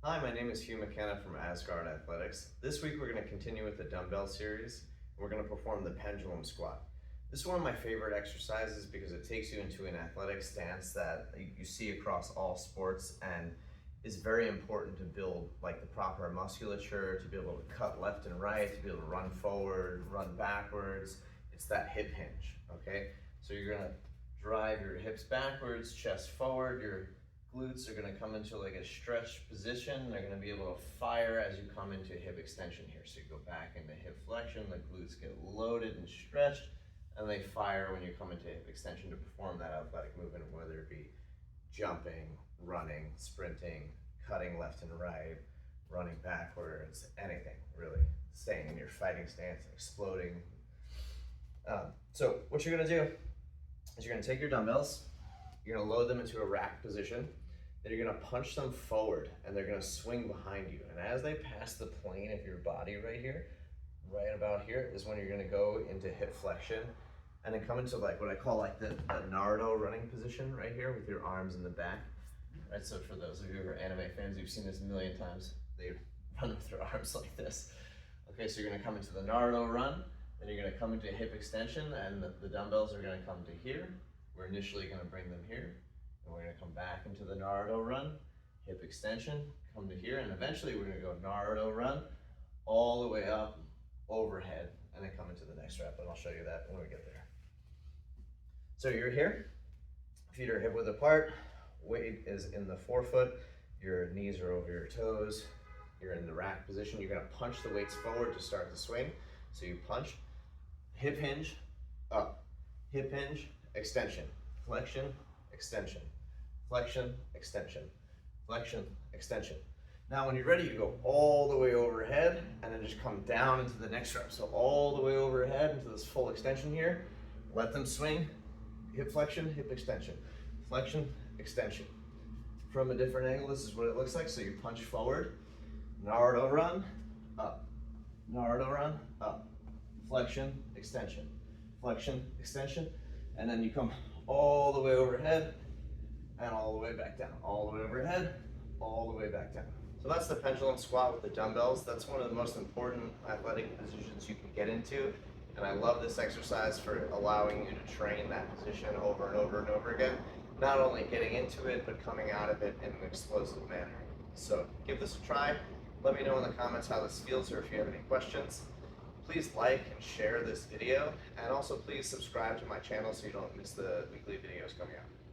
Hi, my name is Hugh McKenna from Asgard Athletics. This week we're going to continue with the Dumbbell Series. We're going to perform the Pendulum squat. This is one of my favorite exercises because it takes you into an athletic stance that you see across all sports and is very important to build like the proper musculature, to be able to cut left and right, to be able to run forward, run backwards. It's that hip hinge, okay? So you're going to drive your hips backwards, chest forward, your glutes are going to come into like a stretched position. They're going to be able to fire as you come into hip extension here. So you go back into hip flexion, the glutes get loaded and stretched, and they fire when you come into hip extension to perform that athletic movement, whether it be jumping, running, sprinting, cutting left and right, running backwards, anything really. Staying in your fighting stance, exploding. So what you're going to do is you're going to take your dumbbells, you're going to load them into a rack position. Then you're going to punch them forward and they're going to swing behind you. And as they pass the plane of your body right here, right about here, is when you're going to go into hip flexion and then come into like what I call like the Naruto running position right here with your arms in the back. Right, so for those of you who are anime fans, you've seen this a million times. They run with their arms like this. Okay, so you're going to come into the Naruto run, then you're going to come into hip extension and the dumbbells are going to come to here. We're initially going to bring them here. And we're going to come back into the Naruto run, hip extension, come to here, and eventually we're going to go Naruto run all the way up, overhead, and then come into the next rep, and I'll show you that when we get there. So you're here, feet are hip width apart, weight is in the forefoot, your knees are over your toes, you're in the rack position, you're going to punch the weights forward to start the swing. So you punch, hip hinge, up, hip hinge, extension, flexion, extension, flexion, extension, flexion, extension. Now when you're ready, you go all the way overhead and then just come down into the next rep. So all the way overhead into this full extension here. Let them swing, hip flexion, hip extension, flexion, extension. From a different angle, this is what it looks like. So you punch forward, Naruto run, up, Naruto run, up, flexion, extension, flexion, extension, and then you come all the way overhead and all the way back down, all the way overhead, all the way back down. So that's the pendulum squat with the dumbbells. That's one of the most important athletic positions you can get into. And I love this exercise for allowing you to train that position over and over and over again. Not only getting into it, but coming out of it in an explosive manner. So give this a try. Let me know in the comments how this feels or if you have any questions. Please like and share this video, and also please subscribe to my channel so you don't miss the weekly videos coming out.